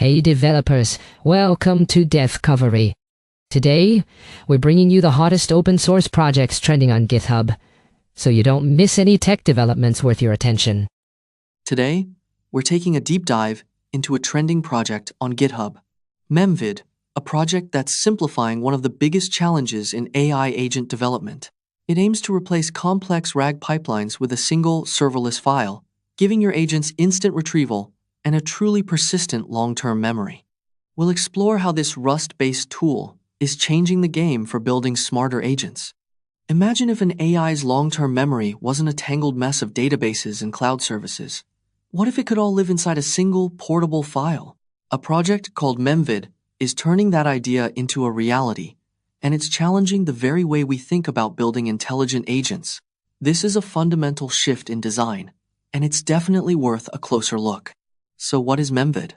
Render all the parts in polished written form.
Hey developers, welcome to Devcovery. Today, we're bringing you the hottest open source projects trending on GitHub, so you don't miss any tech developments worth your attention. Today, we're taking a deep dive into a trending project on GitHub, memvid, a project that's simplifying one of the biggest challenges in AI agent development. It aims to replace complex RAG pipelines with a single serverless file, giving your agents instant retrieval and a truly persistent long-term memory. We'll explore how this Rust-based tool is changing the game for building smarter agents. Imagine if an AI's long-term memory wasn't a tangled mess of databases and cloud services. What if it could all live inside a single portable file? A project called memvid is turning that idea into a reality, and it's challenging the very way we think about building intelligent agents. This is a fundamental shift in design, and it's definitely worth a closer look. So what is memvid?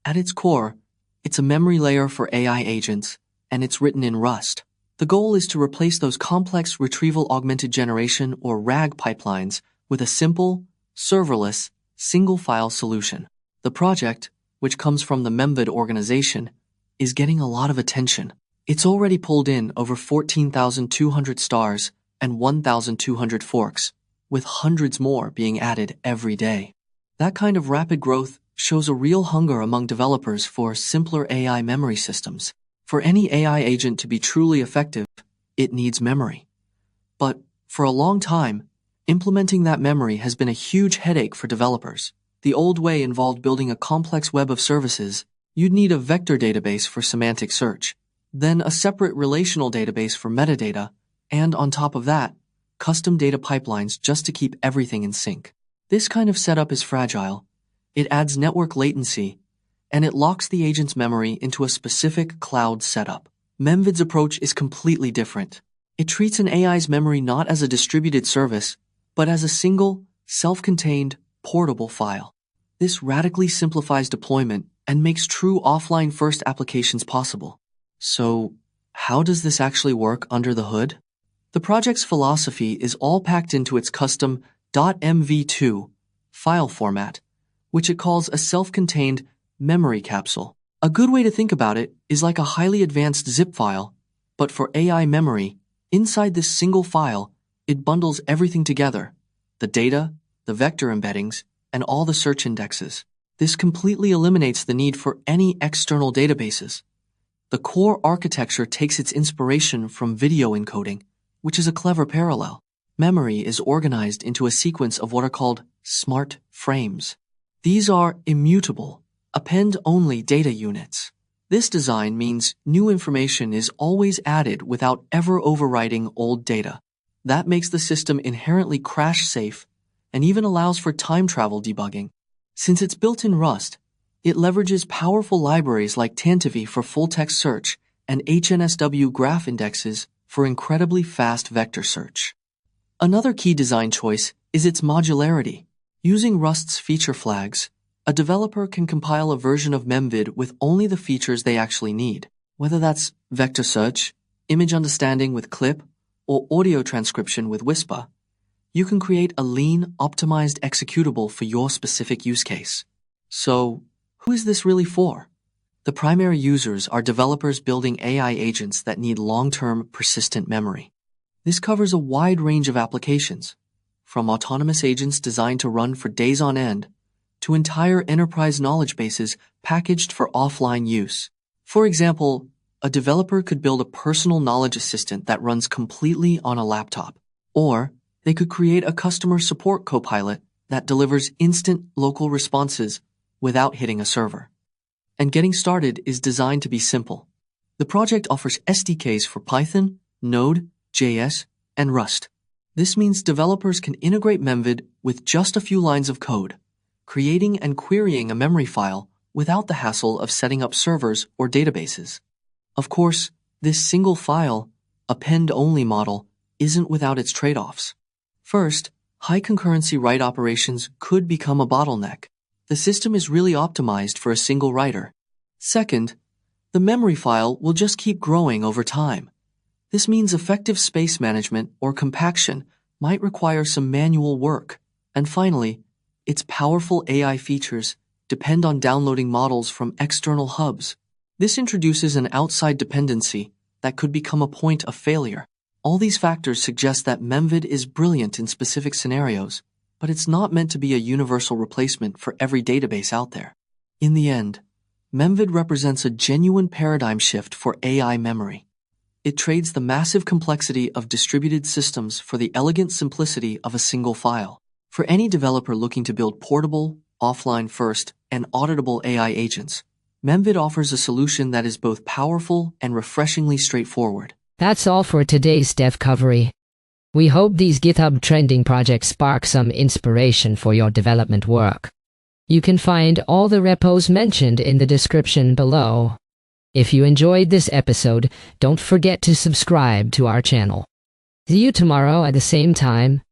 At its core, it's a memory layer for AI agents, and it's written in Rust. The goal is to replace those complex retrieval augmented generation or RAG pipelines with a simple, serverless, single-file solution. The project, which comes from the memvid organization, is getting a lot of attention. It's already pulled in over 14,200 stars and 1,200 forks, with hundreds more being added every day. That kind of rapid growth shows a real hunger among developers for simpler AI memory systems. For any AI agent to be truly effective, it needs memory. But for a long time, implementing that memory has been a huge headache for developers. The old way involved building a complex web of services. You'd need a vector database for semantic search, then a separate relational database for metadata, and on top of that, custom data pipelines just to keep everything in sync. This kind of setup is fragile. It adds network latency, and it locks the agent's memory into a specific cloud setup. Memvid's approach is completely different. It treats an AI's memory not as a distributed service, but as a single, self-contained, portable file. This radically simplifies deployment and makes true offline-first applications possible. So, how does this actually work under the hood? The project's philosophy is all packed into its custom .mv2 file format, which it calls a self-contained memory capsule. A good way to think about it is like a highly advanced zip file, but for AI memory. Inside this single file, it bundles everything together: the data, the vector embeddings, and all the search indexes. This completely eliminates the need for any external databases. The core architecture takes its inspiration from video encoding, which is a clever parallel. Memory is organized into a sequence of what are called smart frames. These are immutable, append-only data units. This design means new information is always added without ever overwriting old data. That makes the system inherently crash-safe and even allows for time travel debugging. Since it's built in Rust, it leverages powerful libraries like Tantivy for full-text search and HNSW graph indexes for incredibly fast vector search. Another key design choice is its modularity. Using Rust's feature flags, a developer can compile a version of memvid with only the features they actually need. Whether that's vector search, image understanding with Clip, or audio transcription with Whisper, you can create a lean, optimized executable for your specific use case. So, who is this really for? The primary users are developers building AI agents that need long-term, persistent memory. This covers a wide range of applications, from autonomous agents designed to run for days on end, to entire enterprise knowledge bases packaged for offline use. For example, a developer could build a personal knowledge assistant that runs completely on a laptop, or they could create a customer support copilot that delivers instant local responses without hitting a server. And getting started is designed to be simple. The project offers SDKs for Python, Node, JS, and Rust. This means developers can integrate memvid with just a few lines of code, creating and querying a memory file without the hassle of setting up servers or databases. Of course, this single file, append-only model isn't without its trade-offs. First, high concurrency write operations could become a bottleneck. The system is really optimized for a single writer. Second, the memory file will just keep growing over time. This means effective space management or compaction might require some manual work. And finally, its powerful AI features depend on downloading models from external hubs. This introduces an outside dependency that could become a point of failure. All these factors suggest that memvid is brilliant in specific scenarios, but it's not meant to be a universal replacement for every database out there. In the end, memvid represents a genuine paradigm shift for AI memory. It trades the massive complexity of distributed systems for the elegant simplicity of a single file. For any developer looking to build portable, offline-first, and auditable AI agents, memvid offers a solution that is both powerful and refreshingly straightforward. That's all for today's Devcovery. We hope these GitHub trending projects spark some inspiration for your development work. You can find all the repos mentioned in the description below. If you enjoyed this episode, don't forget to subscribe to our channel. See you tomorrow at the same time.